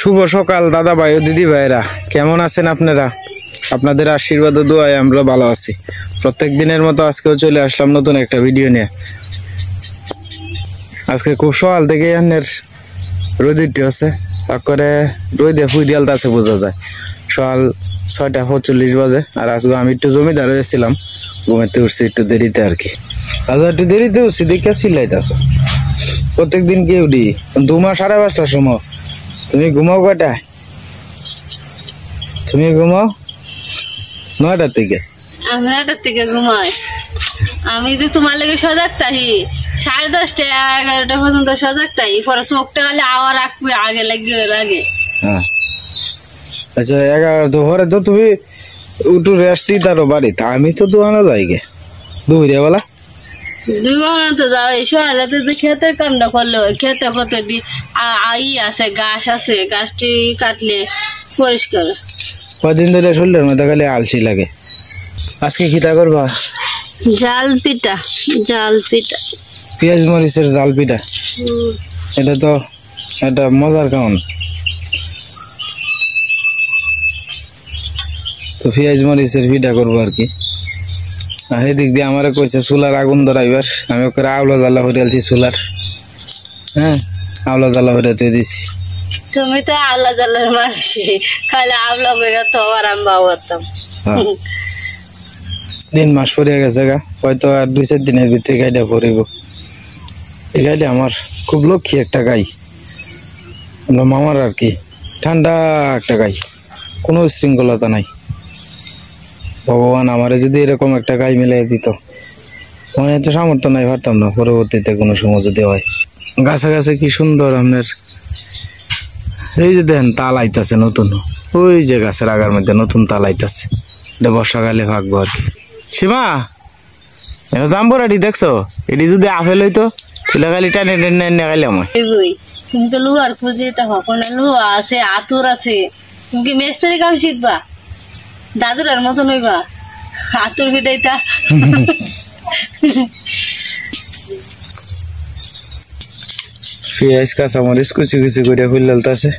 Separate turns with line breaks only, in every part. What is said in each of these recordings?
শুভ সকাল দাদা ভাই ও দিদি ভাইরা, কেমন আছেন আপনারা? আপনাদের আশীর্বাদ ও দোয়ায় আমরা ভালো আছি। প্রত্যেক দিনের মতো আজকেও চলে আসলাম নতুন একটা ভিডিও নিয়ে। আজকে খুব সকাল থেকে আনের রোদ উঠে আছে, তারপরে রোদে ফুইডিয়াল আছে বোঝা যায়। সকাল 6:45 বাজে। আর আজকে আমি একটু জমিদার হয়েছিলাম, ঘুমাতে উঠছি একটু দেরিতে আর কি। আজ একটু দেরিতে উঠছি দেখে চিল্লাইতেছ। প্রত্যেকদিন কি উঠি 2 মাস 5:30টার সময়। তুমি ঘুমাও কয়টায়? তুমি ঘুমাও 9টার থেকে।
আমি 9টার থেকে ঘুমাই। আমি তো তোমার লেগে সজাগ থাকি 10:30 11টা পর্যন্ত সজাগ থাকি, পরে চোখটা খালি আওয়ার রাখবে আগে লাগে।
হ্যাঁ আচ্ছা, 11টা পরে তো তুমি একটু রেস্টই তারও বাড়িতে। আমি তো দোকানে যাই গে 2 বেলা
2 ঘন্টা তো যাও। এই সকালে তো খেতের কামটা করলে খেতে কত আছে, গাছ আছে, গাছটি কাটলে পরিষ্কার।
কদিন ধরে শরীরের মধ্যে খালি আলসি লাগে। আজকে খিতা করবা?
জাল পিঠা।
পেঁয়াজ মরিচের জাল পিঠা। এটা তো একটা মজার খাওয়ান। তো পেঁয়াজ মরিচের পিঠা করবো আর কি। আর এদিক দিয়ে আমার কইছে চুলার আগুন ধরাইবার। আমি ওকে আওলা জ্বালা হয়ে আলছি চুলার। হ্যাঁ, আওলা জ্বালা হয়ে দিয়েছি।
তুমি তো আওলা জ্বালার মানুষ, খালি আওলা করে তো আরাম পাওয়াতাম।
3 মাস পরে গেছে গা, হয়তো আর 2-4 দিনের ভিতরে গাইটা পড়িব। এই গাইটা আমার খুব লক্ষ্মী একটা গাই, আমরা মামার আর কি। ঠান্ডা একটা গাই, কোনো শৃঙ্খলতা নাই। ভগবান আমারে যদি এরকম একটা গাই মিলাই দিত, মনে তো সামর্থ্য নাই, পারতাম না পরবর্তীতে কোনো সময় যদি হয়। গাছে গাছে কি সুন্দর আপনার। এই যে দেখেন তাল আইতাছে নতুন, ওই যে গাছের আগার মধ্যে নতুন তাল আইতাছে। এটা বর্ষাকালে ভাগবো আর কি। সীমা, জাম্বুরাটি দেখছো? এটি যদি আপেল হইতো তাহলে খালি টানে টেনে খাইলে আমার।
তুমি তো লোহার খুঁজে কোনো লোহা আছে, আতুর আছে। তুমি কি মেস্তারি কাম শিখবা? দাদুরার মতন হইবা আতুর পিঠাইতা।
পেঁয়াজ কাঁচামরিচ কুচি কুচি করে ফুলতে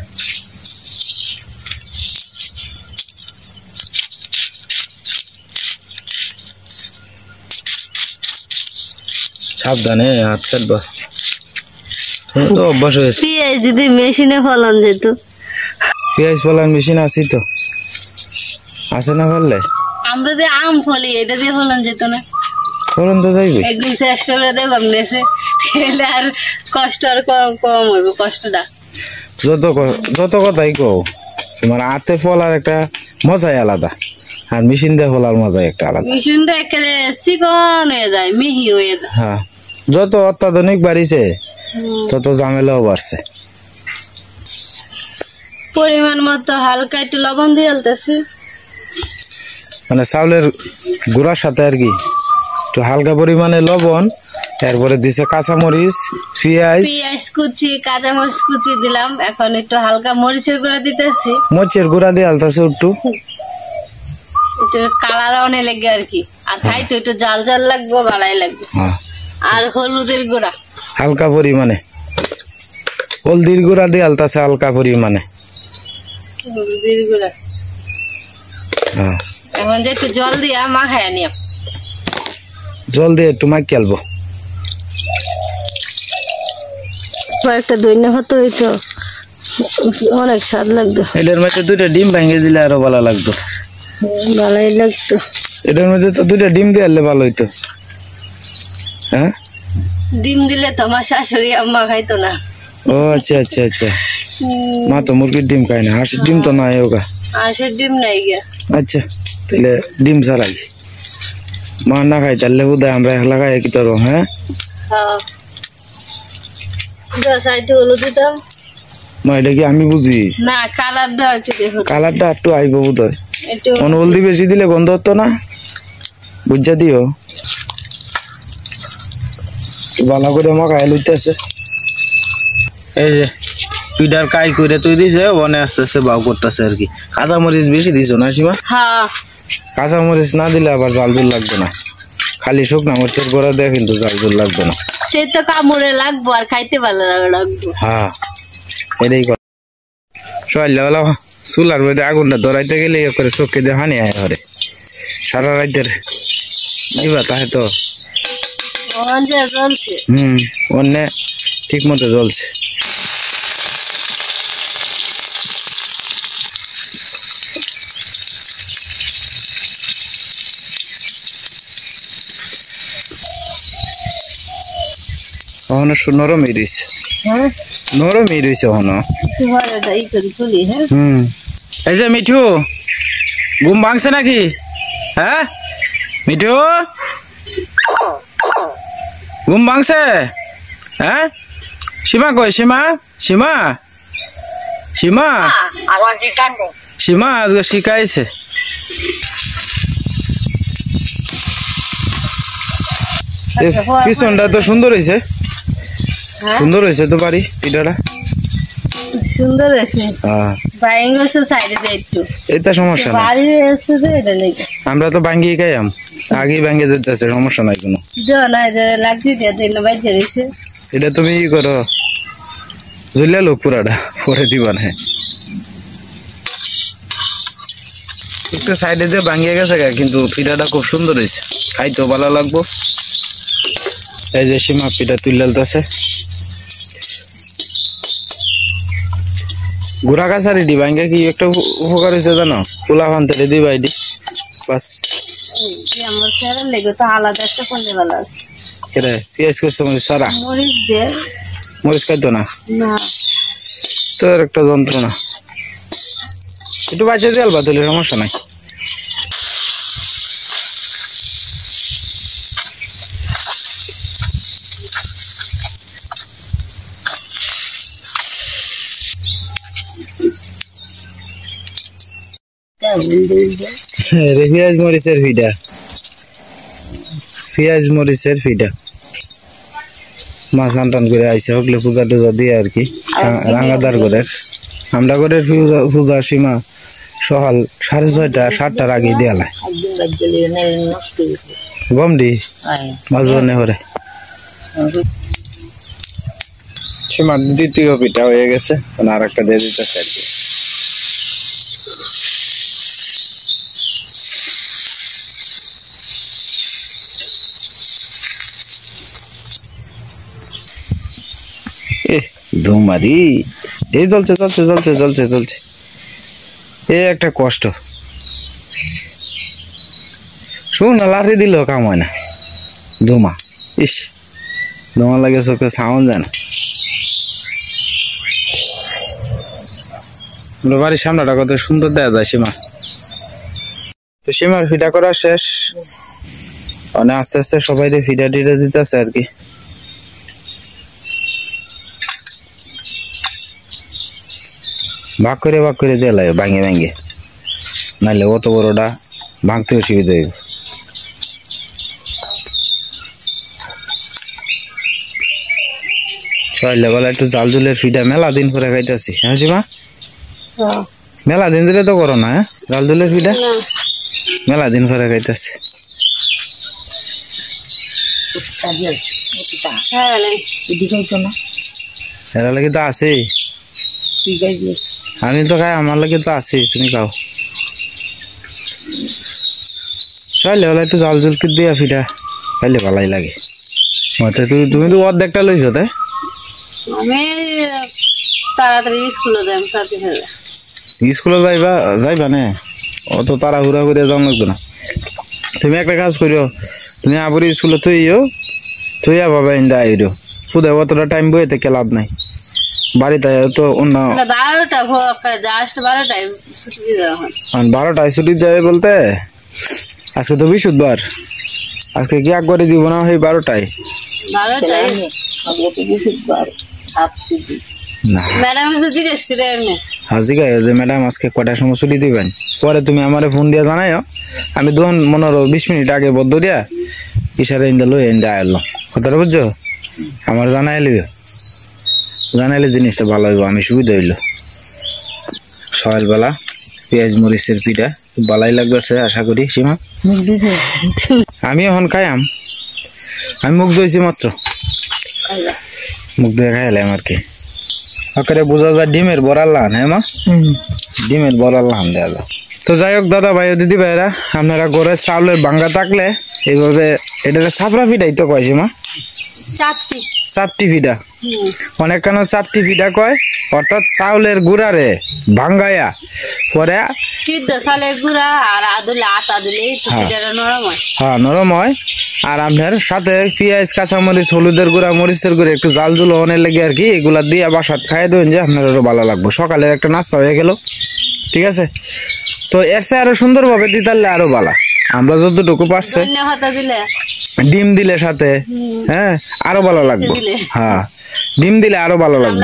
সাবধানে হাত কাটবা, তো অভ্যাস হয়েছে।
পেঁয়াজ যদি মেশিনে ফলান যেত।
পেঁয়াজ ফলান মেশিন আছে তো, আছে না? ফললে
আমরা যে আম ফলি এটা দিয়ে ফলান যেত না?
ফলন তো যাইবে।
একদিন চেষ্টা করে দেখলাম নেছে, তাহলে আর কষ্ট আর কম হইব কষ্টটা।
যত কথাই কও, তোমার হাতে ফলার একটা মজাই আলাদা, আর মেশিন দিয়ে ফলার মজাই একটা আলাদা।
মেশিনটা একেবারে চিকন হয়ে যায়, মিহি হয়ে যায়।
হ্যাঁ, যত অত্যাধুনিক বাড়িছে তত ঝামেলাও বাড়ছে।
পরিমাণ মতো হালকা একটু লবণ দিয়ে আলতেছি,
মানে চাউলের গুঁড়ার সাথে আর কি একটু হালকা পরিমাণে লবণ, এরপরে দিছে কাঁচামরিচ, পেঁয়াজ
কুচি, কাঁচামরিচ কুচি দিলাম। এখন একটু হালকা মরিচের গুঁড়া দিতেছি,
মরিচের গুঁড়া দিয়ে আলতাছে একটু
কালার অনেক লাগে আর কি। আর খাইতে একটু জাল জাল লাগবে, ভালাই লাগবে। আর হলুদের গুঁড়া
হালকা পরিমাণে, হলদির গুঁড়া দিয়ে আলতাছে হালকা পরিমাণে।
হলুদের গুঁড়া এখন যে একটু জল দিয়ে মাখায় নিলাম।
জল দিয়ে একটু মাখিয়ে আলবো।
একটা দইনা ভাত হইতো, অনেক স্বাদ লাগতো।
এটার মধ্যে 2টা ডিম ভেঙে দিলে আরো ভালো লাগতো।
ভালোই লাগতো।
এটার মধ্যে তো 2টা ডিম দিয়ে আনলে ভালো হইতো। হ্যাঁ,
ডিম দিলে তো আমার শাশুড়ি আম্মা খাইতো না।
ও আচ্ছা আচ্ছা আচ্ছা, মা তো মুরগির ডিম খায় না, হাঁসের ডিম তো নাই ওগা।
হাঁসের ডিম নাই গিয়া।
আচ্ছা, তাহলে ডিম ছাড়াই মা না খাই, তাহলে বোধহয় আমরা একলা খাই কি তোর। হ্যাঁ,
হলুদ দিতাম
মা, এটা কি আমি বুঝি
না?
কালারটা একটু আইব বোধহয়। হলদি বেশি দিলে গন্ধ হতো না, বুঝা দিও। ভালো করে মাখায় লইতেছে। এই যে পিঠার কাই করে তুই দিছে, বনে আস্তে আস্তে বাউ করতেছে আর কি। কাঁচামরিচ বেশি দিছো না সীমা? কাঁচামরিচ না দিলে আবার জাল জল লাগবে না, খালি শুকনা মরিচের গুঁড়া দেয় কিন্তু জাল জল লাগবে না।
সে তো কামড়ে লাগবো আর খাইতে ভালো লাগবো।
হ্যাঁ, এটাই সকালবেলা চুলার মধ্যে আগুনটা ধরাইতে গেলে করে চোখে দিয়ে হানি আয় ঘরে সারা রাতের নিবা তাহে তো
জ্বলছে
অন্য ঠিক মতো জ্বলছে। ওখানে নরমই রয়েছে নরমই রয়েছে ওখানে। এই যে মিঠু ঘুম ভাঙছে নাকি? হ্যাঁ মিঠু ঘুম ভাঙছে? হ্যাঁ সীমা কই? সীমা সীমা সীমা সীমা আজকে শিখাইছে। পিছনটা তো সুন্দর হয়েছে, সুন্দর হয়েছে তো বাড়ি পিঠাটা
সুন্দর হয়েছে।
এটা সমস্যা না, আমরা তো ভাঙ্গিয়ে খাইয়াম আগে ভাঙ্গে যেতেছে সমস্যা নাই কোনো। এটা তুমি ই করো ঝুলিয়া লোক পুরাটা পরে দিবা না। একটু সাইডে দিয়ে ভাঙ্গিয়ে গেছে কিন্তু পিঠাটা খুব সুন্দর হয়েছে, খাইতেও ভালো লাগবো। এই যে সীমা পিঠা তুলতেছে গুড়া কাছারি দি ভাঙ্গে কি একটা উপকার হয়েছে জানো? পোলা ফানতে দিবা এটি বাস। পেঁয়াজ করছে মরিচ সারা মরিচ খাইতো না তোর একটা যন্ত্রণা। একটু বাঁচে দেলবা তুলে সমস্যা নাই। পেঁয়াজ মরিচের ফিডা, পেঁয়াজ মরিচের ফিডা মাছ টান করে আইসে হকলে পূজা টুজা দিয়ে আর কি রাঙ্গাদার করে। আমরা করে পূজা সীমা সকাল 6:30 7টার আগে দেয়ালায় গমডি মাছ বনে করে। সীমার দ্বিতীয় পিঠা হয়ে গেছে, আর একটা দিয়ে দিতেছে আর কি। ধুমারি এই চলছে চলছে চলছে চলছে চলছে এ একটা কষ্ট। শুন না লাঠি দিল কাম হয় না, ধুমা ইস ধুমা লাগে চোখে সাউন্ড যায় না। বাড়ির সামনেটা কত সুন্দর দেওয়া যায় সীমা। তো সীমার ফিটা করা শেষ, মানে আস্তে আস্তে সবাই ফিটা টিটা দিতেছে আর কি। ভাগ করে দিয়ে লাগে ভাঙে ভাঙে, নাহলে অত বড়টা ভাঙতে অসুবিধা হইব। সকালবেলা একটু জাল জুলের ফিটা মেলা দিন পরে খাইতেছি। হ্যাঁ সীমা মেলা দিন দিলে তো করো না জাল জুলের ফিটা, মেলা দিন পরে খাইতেছি। এরা লাগে তো আছে, আমি তো খাই আমার লাগে তো আছে, তুমি খাও। চাইলে হলে একটু জাল জুল দিয়া ফিটা খাইলে ভালাই লাগে। তুমি তো অর্ধেকটা লইছো তাই?
আমি তাড়াতাড়ি
স্কুলে যাইবা না, অত তাড়াহুড়া করে যাওয়া লাগবে না। তুমি একটা কাজ করিও, তুমি আবার স্কুলে তুইয়া বাবা ইন্দা আইরো খুদে অতটা টাইম বইয়ে থেকে লাভ নাই। বাড়িতে তো অন্য 12টায় ছুটি দেয় বলতে, আজকে তো বৃহস্পতিবার, আজকে কি এক করে দিব না সেই 12টায়? ম্যাডাম আজকে কটার সময় ছুটি দিবেন, পরে তুমি আমার ফোন দিয়ে জানাইও। আমি 15-20 মিনিট আগে বদ্ধ দিয়া ইশারা ইন্দা লই ইন্দা আইলো, কথাটা বুঝছো? আমার জানাইলে জিনিসটা ভালো হইব, আমি সুবিধা হইল। সকালবেলা পেঁয়াজ মরিচের পিঠা ভালাই লাগতেছে আশা করি সীমা। আমি এখন খাইয়াম, আমি মুখ ধুইছি মাত্র, মুখ ধুয়ে খাইলাম আর কি। আকারে বোঝা যায় ডিমের বড়ার লান, হ্যাঁ মা? ডিমের বড়ার লান দেওয়া যায়। তো যাই হোক দাদা ভাই ও দিদি ভাইরা, আপনারা ঘরে চাউলের ভাঙ্গা থাকলে এইভাবে এটা সাপড়া পিঠাই তো কয়েছে মা, চাপটি পিঠা, অনেক কেন চাপটি পিঠা কয়, অর্থাৎ চাউলের গুড়ারে ভাঙ্গায়া পরে
সিদ্ধ চালের গুঁড়া আর আদুলে আটা দিলে নরম হয়।
হ্যাঁ নরম হয়। আর আপনার সাথে পেঁয়াজ কাঁচামরিচ হলুদের গুঁড়া মরিচের গুঁড়া একটু জাল জুল অনেক লেগে আর কি, এগুলা দিয়ে বাসাত খাই দেবেন যে আপনার আরো ভালো লাগবে। সকালের একটা নাস্তা হয়ে গেল, ঠিক আছে। তো এর সে আরো সুন্দরভাবে দিতে পারলে আরো ভালো, আমরা যতটুকু পারছে ডিম দিলে সাথে, হ্যাঁ আরো ভালো লাগবে। হ্যাঁ ডিম দিলে আরো ভালো লাগবে।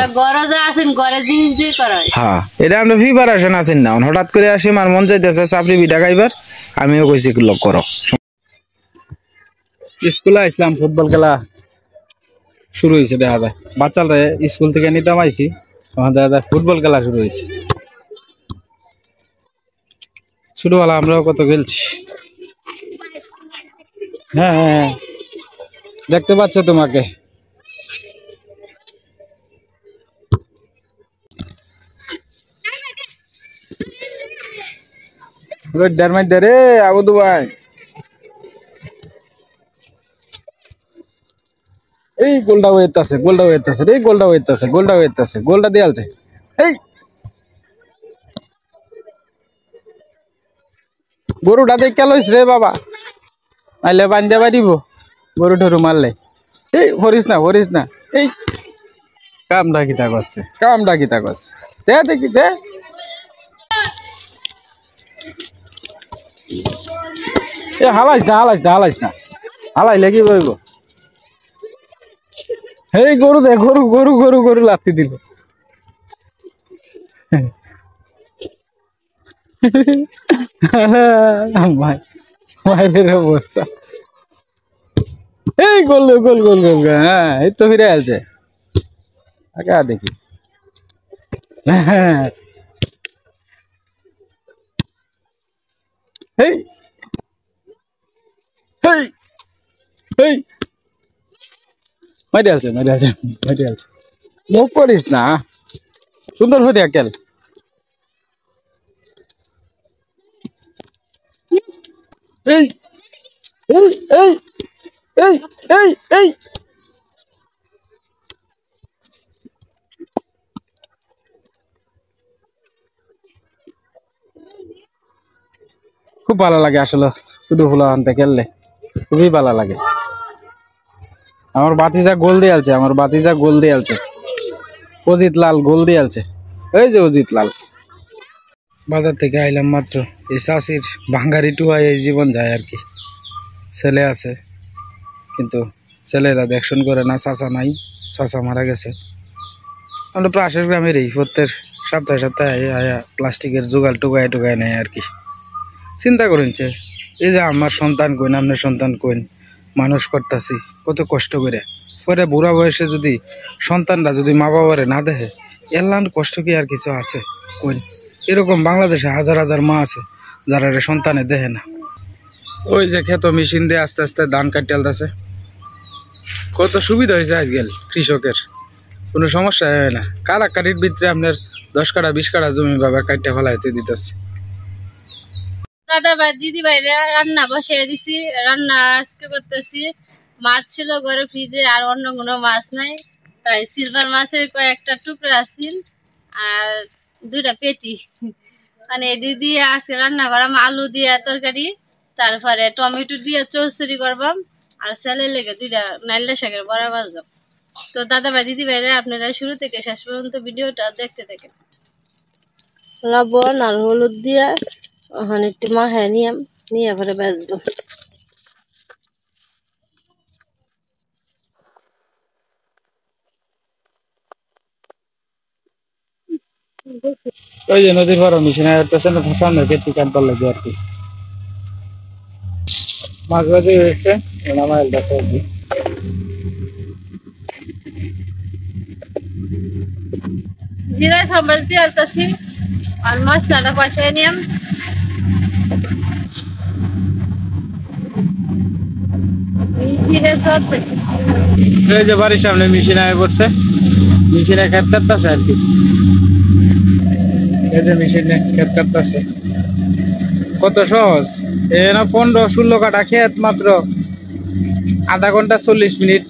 হ্যাঁ এটা আমরা প্রিপারেশন আছেন না, হঠাৎ করে আসি আমার মন চাইতেছে চাপড়ি পিঠা খাইবার, আমিও কইছি লোক করো। স্কুলে আসলাম, ফুটবল খেলা শুরু হয়েছে দেখা যায়, বাচ্চারা স্কুল থেকে নিতাম আইছি, তখন দেখা যায় ফুটবল খেলা শুরু হয়েছে। ছোটবেলা আমরাও কত খেলছি। হ্যাঁ হ্যাঁ দেখতে পাচ্ছ তোমাকে। রে আবুদু ভাই, এই গোলটা হইতাছে, গোলটা হইতাছে রে, গোলটা হইতাছে, গোলটা হইতাছে, গোলটা দিয়ালছে। এই গরুটা দেখে লইস রে বাবা, নাইলে বান্ধে পারিব গরু টরু মারলে। এই হরিস না, হরিস না। এই কামটা কিতা করছে, কামটা কিতা করছে, দে দেখি দে। এ হালাইস না, হালাইস না, হালাইস না, হালাইলে কি বলবো। এই গরু দে, গরু গরু গরু গরু লাত্তি দিল। মায়ের অবস্থা। এই গোল গোল গোল গোল, হ্যাঁ এই তো ফিরে আসছে আগে দেখি। এই এই এই মাইরে আছে, মাইরে আছে, মাইরে আছে। মুখ করিস না, সুন্দর হয়ে খেল। এই এই এই এই এই এই খুব ভালো লাগে আসলে ছোট ফুলা আনতে খেললে, খুবই ভালো লাগে। আমার বাতিজা গোল দিয়ে আলছে, আমার বাতিজা গোল দিয়ে আলছে, অজিত লাল গোল দিয়ে আলছে, এই যে অজিত লাল। বাজার থেকে আইলাম মাত্র, এই চাষির ভাঙ্গারি টুয়াই এই জীবন যায় আর কি। ছেলে আছে কিন্তু ছেলেরা দেখশন করে না, চাচা নাই, চাচা মারা গেছে। আমরা পাশের গ্রামের এই প্রত্যেক সপ্তাহে সপ্তাহে আয়া প্লাস্টিকের জোগাল টুকায় টুকায় নেয় আর কি। চিন্তা করেনছে এই যে আমার সন্তান কইন, আপনার সন্তান কইন, মানুষ করতেছি কত কষ্ট করে, পরে বুড়া বয়সে যদি সন্তানরা যদি মা বাবারে না দেখে, এলান কষ্ট কি আর কিছু আছে কইন। এরকম বাংলাদেশে হাজার হাজার মা আছে যারা সন্তানে দেখে না। ওই যে ক্ষেত মেশিন দিয়ে আস্তে আস্তে ধান কাটতে আলতেছে, কত সুবিধা হয়েছে আজকাল কৃষকের, কোনো সমস্যা হয় না। কারাকারির ভিতরে আপনার 10 কাঠা 20 কাঠা জমি বাবা কাটতে ফেলাইতে দিতেছে।
দাদা ভাই দিদি ভাইরে রান্না বসিয়ে দিছি, রান্না আজকে করতেছি। মাছ ছিল ঘরে ফ্রিজে, আর অন্য কোনো মাছ নাই, তাই সিলভার মাছের কয়েকটা টুকরা আছিল আর 2টা পেটি, মানে এটি দিয়ে আজকে রান্না করলাম। আলু দিয়ে তরকারি, তারপরে টমেটো দিয়ে চৌচুরি করবাম, আর ছেলে লেগে 2টা নাইলে শাকের বড়া ভাজলাম। তো দাদা ভাই দিদি ভাইরা আপনারা শুরু থেকে শেষ পর্যন্ত ভিডিওটা দেখতে থাকেন। লবণ আর হলুদ দিয়ে ওখানে একটু মাখায় নিয়ে পরে বেজবো।
ওই যে নদীর পাড়া মেশিন সামনে পেটি কাটবার লাগে আর কি। মাছ ভাজি হয়েছে, নামাইল দেখো আর কি।
জিরা সাম্বার দিয়ে আসতেছি আর মশলাটা কষাই নিলাম।
এই যে বাড়ির সামনে মেশিন আয় পড়ছে, মেশিনে খেত কাটতেছে আর কি, এই যে মেশিনে খেত কাটতেছে। কত সহজ, এখানে 15-16 কাটা খেত মাত্র আধা ঘন্টা 40 মিনিট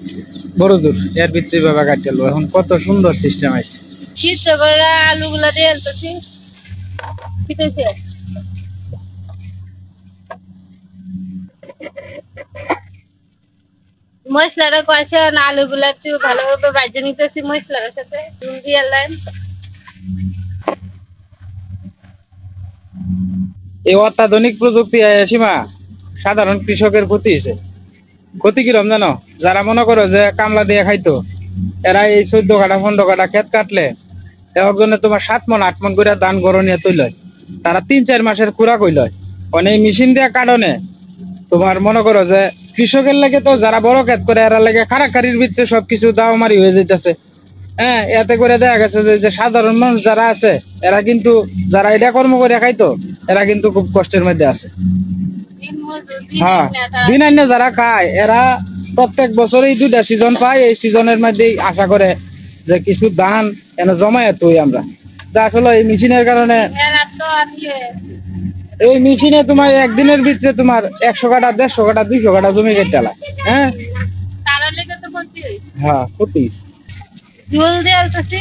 বড় জোর এর ভিতরে বাবা কাটলো। এখন কত সুন্দর সিস্টেম আছে।
শীত করে আলু গুলা দিয়ে আলতেছি পিতেছে মশলাটা কষে আলু গুলা একটু ভালোভাবে ভাজে নিতেছি মশলার সাথে নুন দিয়ে এলাম।
এই অত্যাধুনিক প্রযুক্তি সীমা সাধারণ কৃষকের ক্ষতি হয়েছে। ক্ষতি কিরম জানো? যারা মনে করো যে কামলা দিয়ে খাইতো, এরা এই 14 কাটা 15 কাটা ক্ষেত কাটলে একজনে তোমার 7 মণ 8 মণ করে ধান গড় নিয়ে তৈল, তারা 3-4 মাসের খুরাক হইল। মানে এই মেশিন দিয়ে কাটনে তোমার মনে করো যে কৃষকের লাগে তো যারা বড় ক্ষেত করে এরা লাগে খারাকারির ভিতরে সবকিছু দাওমারি হয়ে যাইতেছে। হ্যাঁ, এতে করে দেখা গেছে যে সাধারণ মানুষ যারা আছে এরা কিন্তু, যারা এটা কর্ম করে খাইতো, এরা কিন্তু খুব কষ্টের মধ্যে আছে। হ্যাঁ, দিন আইনে যারা খায় এরা প্রত্যেক বছরই 2টা সিজন পায়। এই সিজনের মধ্যেই আশা করে যে কিছু ধান এনে জমায়ে তুই আমরা। আসলে এই মেশিনের কারণে, এই মেশিনে তোমার একদিনের ভিতরে তোমার 100 কাটা 150 কাটা 200 কাটা জমি কেটে লাগে। হ্যাঁ হ্যাঁ, ক্ষতি।
ঝোল দিয়ে আলতেছি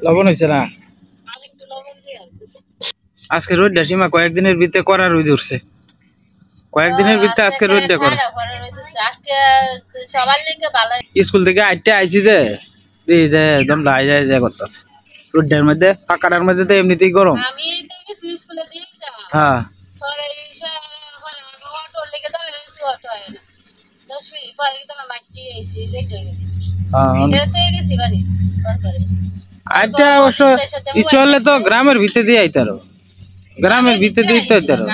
লবণ হয়েছে না আজকে? রোদটা সীমা কয়েকদিনের ভিতরে করা রোদ উঠছে, কয়েকদিনের ভিতরে আজকে রোদটা করে। স্কুল থেকে আইতে আইছি যে এই যে একদম লাই যায় যায় করতেছে রোদের মধ্যে, ফাঁকাটার মধ্যে তো এমনিতেই গরম। হ্যাঁ, আইটা অবশ্য চললে তো গ্রামের ভিতরে দিয়ে আইতে আরো, গ্রামের ভিতরে দিয়ে তো আইতে আরো।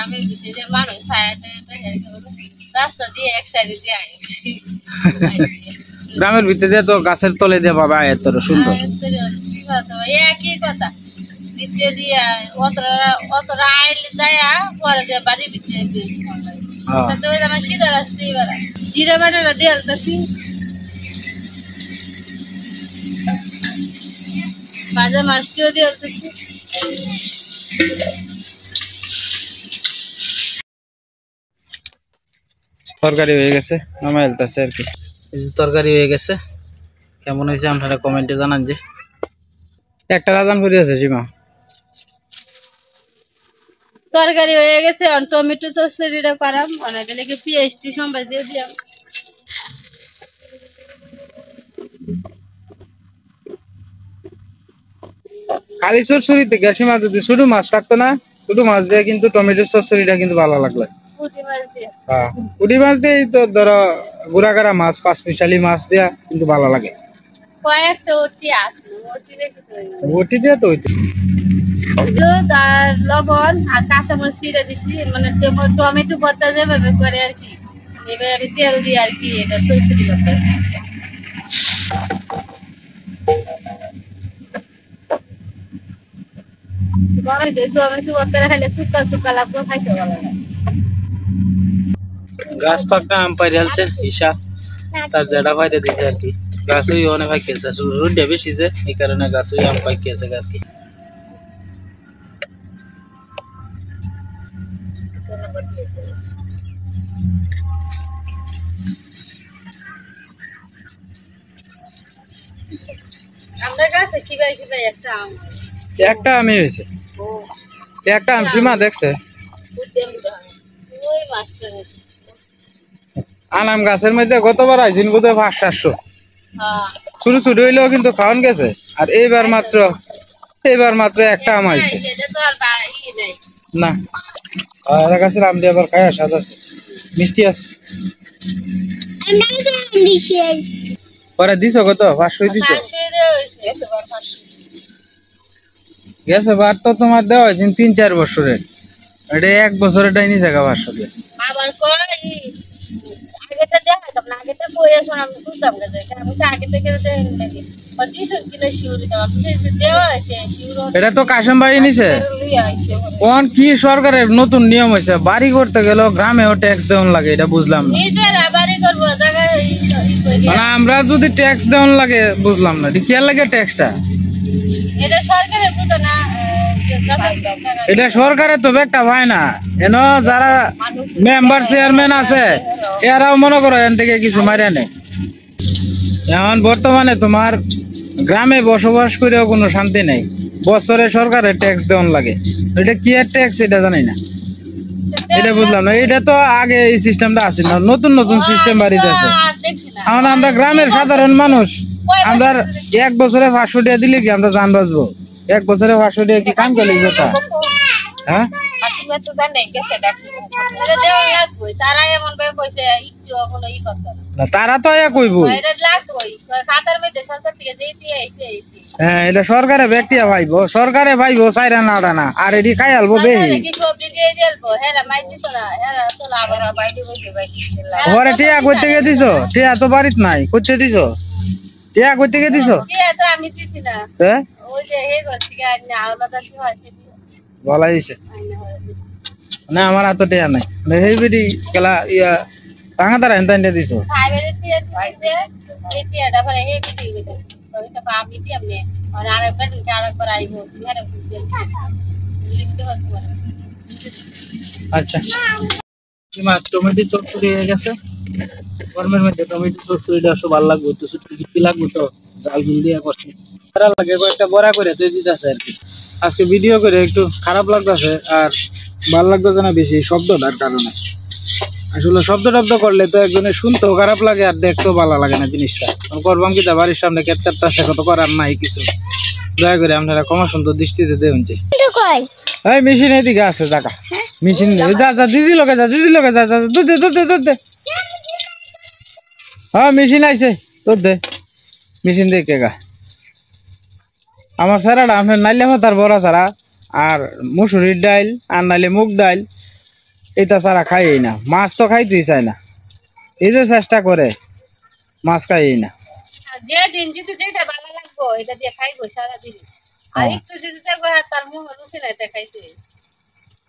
গ্রামের ভিতরে দিয়ে তো গাছের তলে দিয়ে বাবা এত সুন্দর।
একই কথা ভিতরে দিয়ে অতরা আইলে যায় পরে দিয়ে বাড়ির ভিতরে আমার শীতের আসতে জিরা বাটা দিয়ে আলতাছি ভাজা মাছটিও দিয়ে আলতেছি।
তরকারি হয়ে গেছে, নামাই আলতেছে আর কি। এই যে তরকারি হয়ে গেছে, কেমন হয়েছে আপনারা কমেন্টে জানান। যে একটা রাজান করে আছে সীমা,
তরকারি হয়ে গেছে। টমেটো চচ্চড়িটা করাম, অনেক লেগে পেঁয়াজটি সম্বাস দিয়ে দিলাম।
খালি চচ্চড়িতে সীমা যদি ছোট মাছ থাকতো না, ছোট মাছ দিয়ে কিন্তু টমেটোর চচ্চড়িটা কিন্তু ভালো লাগলো। হ্যাঁ, পুঁটি মাছ দিয়ে তো ধরো গুড়াগাড়া মাছ, 5 মিশালি মাছ দেয়া কিন্তু ভালো লাগে। ওটি দিয়ে তো
লবণ আর কাঁচামরিচ ছিঁড়ে দিচ্ছি, মানে টমেটো ভর্তা যেভাবে করে আর কি, এবার আমি তেল দিয়ে আর কি এটা চচ্চড়ি করতে।
গাছ পাকা আম পাইছে ঈশা, তার জাডা পাইতে দিছে আর কি। গাছই অনেক ভাই খেয়েছে, রোদ বেশি যে এই কারণে গাছই আম পাই খেয়েছে আর কি। একটা আমি হয়েছে, একটা আম সীমা দেখছে। আনাম গাছের মধ্যে গতবার আইসিন বোধ 500-700 ছোট ছোট হইলেও কিন্তু খাওয়ান গেছে। আর এইবার মাত্র একটা আম আইছে না। আর গাছের আম দিয়ে আবার খায় স্বাদ আছে, মিষ্টি আছে। পরে দিছো কত? 500 দিছো? গেছে বার তো তোমার দেওয়া হয়েছে 3-4 বছরের, এটা 1 বছরের টাই নিচে 500 দিয়ে।
আগেটা বইয়া শোনা আমি বুঝতাম না যে আমি তো আগে থেকে নাকি দিছুন কিনা শিউরি দাম আমি যে দেওয়া আছে শিউর
এটা তো কাশেম ভাই নিছে কোন কি সরকারের নতুন নিয়ম হয়েছে বাড়ি করতে গেল গ্রামেও ট্যাক্স দেওয়ান লাগে এটা বুঝলাম না
নিজেরা বাড়ি করবো জায়গা
মানে আমরা যদি ট্যাক্স দেওয়ান লাগে বুঝলাম না কি আর লাগে ট্যাক্সটা
এটা সরকারের বুঝো না
এটা সরকারের তো একটা ভাই না এন যারা মেম্বার চেয়ারম্যান আছে এরাও মনে করো এখান থেকে কিছু মারিয়া নেই এখন বর্তমানে তোমার গ্রামে বসবাস করেও কোনো শান্তি নেই বছরে সরকারের ট্যাক্স দেওয়ান লাগে এটা কি আর ট্যাক্স এটা জানি না এটা বুঝলাম না এটা তো আগে এই সিস্টেমটা আছে না নতুন নতুন সিস্টেম বাড়িতে আছে এখন আমরা গ্রামের সাধারণ মানুষ আমরা 1 বছরে 500 টাকা দিলে কি আমরা জান বাঁচবো 1 বছরে 500 টাকা কি কাম করে কথা হ্যাঁ তারা তো কইবো হ্যাঁ এটা সরকারে ব্যক্তি ভাইবো সরকারে ভাইবো চাইরা নাড়া না আর এটি খাই আলবো বেশি ঘরে টিয়া কই থেকে দিছো টিয়া তো বাড়িত নাই করতে দিছো টিয়া কই থেকে দিছো হ্যাঁ বলা দিছে না আমার হাতে টিয়া নাই সেই বেটি গেলা ইয়া ভাঙা তারা এনতা এনতা দিছো আচ্ছা টমেটো চচ্চড়ি হয়ে গেছে গরমের মধ্যে টমেটো চচ্চড়িটা সব ভালো লাগবে তো কি লাগবে তো জাল জুল দিয়ে করছি খারাপ লাগে কয়েকটা বড়া করে তুই দিতেছে আর কি আজকে ভিডিও করে একটু খারাপ লাগতেছে আর ভালো লাগতেছে না বেশি শব্দটার কারণে আসলে শব্দ টব্দ করলে তো একজনের শুনতেও খারাপ লাগে আর দেখতেও ভালো লাগে না জিনিসটা করবাম কি বাড়ির সামনে কেটে কত করার নাই কিছু দয়া করে আপনারা ক্ষমা সুন্দর দৃষ্টিতে দেবেন যে এই মেশিন এদিকে আছে টাকা মেশিন যা যা দিদি লোকে যা দুধ দে হ্যাঁ মেশিন আইছে তোর দে মেশিন দেখে গা আমার সারাটা আপনার নাইলে ভাতার বড়া ছাড়া আর মুসুরির ডাইল আর নাইলে মুগ ডাইল এটা ছাড়া খাই না মাছ তো খাইতেই চায় না এই যে চেষ্টা করে মাছ খাই না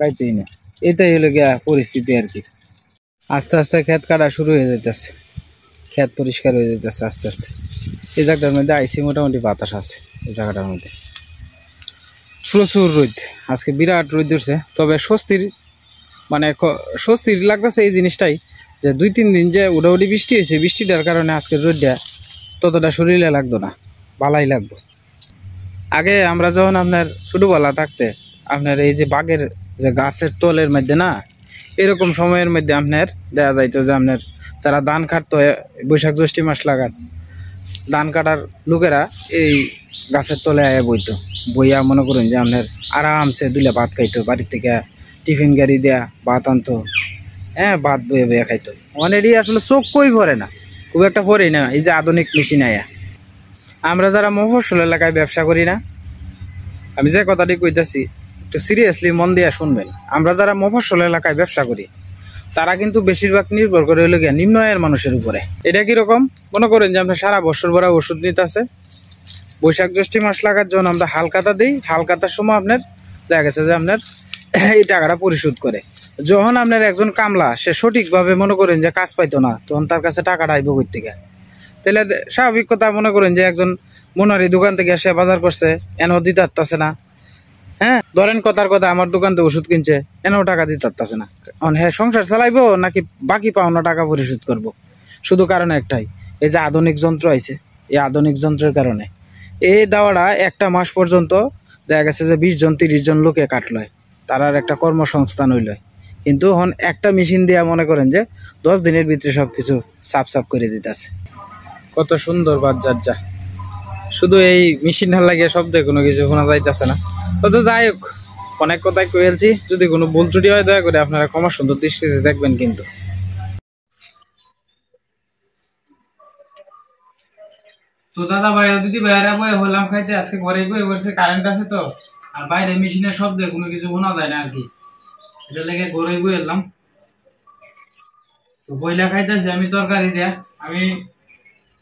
খাইতেই না এটাই হলো গিয়া পরিস্থিতি আর কি আস্তে আস্তে ক্ষেত কাটা শুরু হয়ে যাইতেছে ক্ষেত পরিষ্কার হয়ে যাইতেছে আস্তে আস্তে এই জায়গাটার মধ্যে আইসি মোটামুটি বাতাস আছে এই জায়গাটার মধ্যে প্রচুর রোদ আজকে বিরাট রোদ উঠছে তবে স্বস্তির মানে স্বস্তির লাগতেছে এই জিনিসটাই যে 2-3 দিন যে উড়াউড়ি বৃষ্টি হয়েছে বৃষ্টিটার কারণে আজকের রোদটা ততটা শরীরে লাগতো না ভালাই লাগতো আগে আমরা যখন আপনার ছোটবেলা থাকতে আপনার এই যে বাগের যে গাছের তলের মধ্যে না এরকম সময়ের মধ্যে আপনার দেখা যাইতো যে আপনার যারা ধান কাটতো বৈশাখ জ্যৈষ্ঠ মাস লাগাত ধান কাটার লোকেরা এই গাছের তলে আয়া বইতো বইয়া মনে করুন যে আপনার আরামসে দুলে ভাত খাইতো বাড়ির থেকে টিফিন গাড়ি দেয়া ভাত আনতো হ্যাঁ ভাত বয়ে বয়ে খাইতো অনেকই আসলে চোখ কই ভরে না খুব একটা পরেই না এই যে আধুনিক মেশিন আয়া আমরা যারা মফস্বল এলাকায় ব্যবসা করি না আমি যে কথাটি কইতাছি একটু সিরিয়াসলি মন দিয়ে শুনবেন আমরা যারা মফস্বল এলাকায় ব্যবসা করি তারা কিন্তু বেশিরভাগ নির্ভর করে হইল গিয়া নিম্ন আয়ের মানুষের উপরে এটা কিরকম মনে করেন যে আপনার সারা বছর ভরা ওষুধ নিতে আছে বৈশাখ জ্যৈষ্ঠ মাস লাগার জন্য আমরা হালকাতা দিই হালকাতার সময় আপনার দেখা গেছে যে আপনার এই টাকাটা পরিশোধ করে যখন আপনার একজন কামলা সে সঠিকভাবে মনে করেন যে কাজ পাইতো না তখন তার কাছে টাকাটা আইব কই থেকে তাহলে স্বাভাবিক কথা মনে করেন যে একজন মনারি দোকান থেকে সে বাজার করছে এনও দিতে পারতেছে না হ্যাঁ ধরেন কথার কথা আমার দোকান থেকে ওষুধ কিনছে এনও টাকা দিতে পারতেছে না হ্যাঁ সংসার চালাইবো নাকি বাকি পাওনা টাকা পরিশোধ করব শুধু কারণ একটাই এই যে আধুনিক যন্ত্র আইছে এই আধুনিক যন্ত্রের কারণে এই দাওয়াটা একটা মাস পর্যন্ত দেখা গেছে যে 20 জন 30 জন লোকে কাটলয় তারার একটা কর্মসংস্থান হইল কিন্তু এখন একটা মেশিন দিয়ে মনে করেন যে 10 দিনের ভিতরে সবকিছু সাফ সাফ করে দিতেছে কত সুন্দর বাজার যা শুধু এই মেশিন লাগিয়ে শব্দে কোনো কিছু শোনা যাইতেছে না তো যাই হোক অনেক কথাই কইলছি যদি কোনো ভুল ত্রুটি হয় দয়া করে আপনারা ক্ষমা সুন্দর দৃষ্টিতে দেখবেন কিন্তু তো দাদা ভাই দিদি বাইরে বই হলাম খাইতে আজকে ঘরে বই বসে কারেন্ট আছে তো আর বাইরে মেশিনের শব্দে কোনো কিছু শোনা যায় না আর কি এটা লেগে ঘরে বই এলাম তো বইলা খাইতেছি আমি তরকারি দেয়া, আমি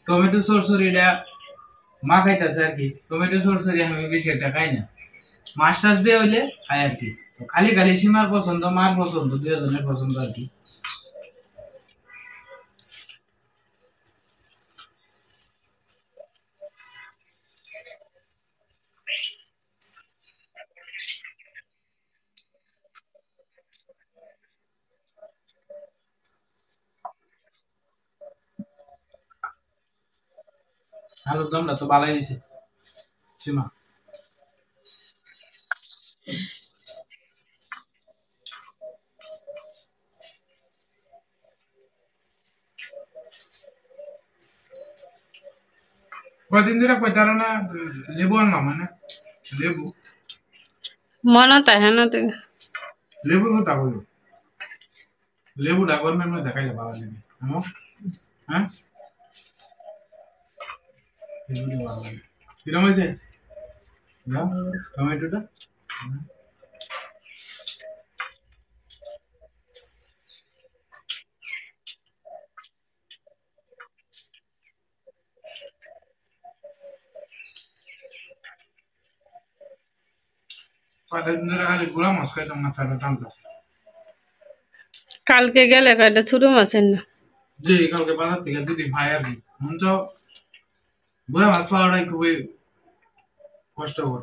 টমেটো সরসরিটা মা খাইতেছে আর কি। টমেটো সরসরি আমি বেশি একটা খাই না, মাছ টাছ দিয়ে হইলে খাই আর কি। তো খালি খালি সীমার পছন্দ, মার পছন্দ, দুজনের পছন্দ আর কি। আলুর দমটা তো ভালোই হয়েছে সীমা। কদিন ধরে কইতার না লেবু আনলাম, মানে লেবু
মনে তাহে না তুই
লেবুর কথা বলবো, লেবুটা গরমের মধ্যে খাইলে ভালো লাগে আমার। হ্যাঁ লেবুটা ভালো লাগে। কিরম হয়েছে টমেটোটা? কদিন ধরে খালি গুড়া মাছ খাইতাম, মাথাটা টানতেছে।
কালকে গেলে কয়টা ছোট মাছের না
যে কালকে বাজার থেকে দিদি ভাই আর কি মন চাও, গুড়া মাছ পাওয়াটাই খুবই কষ্টকর।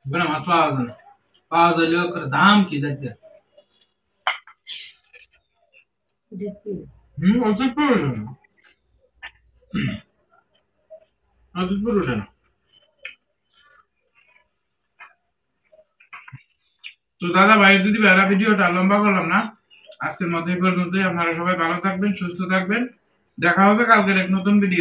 গুড়া মাছ পাওয়া যায় না, পাওয়া যাইলে ওর দাম কি দেখতে। অসুখ পড়ে না, অসুখ পড়ে ওঠে না। তো দাদা ভাই যদি বেড়া ভিডিওটা লম্বা করলাম না, আজকের মতো এই পর্যন্তই। আপনারা সবাই ভালো থাকবেন, সুস্থ থাকবেন, দেখা হবে কালকের এক নতুন ভিডিও।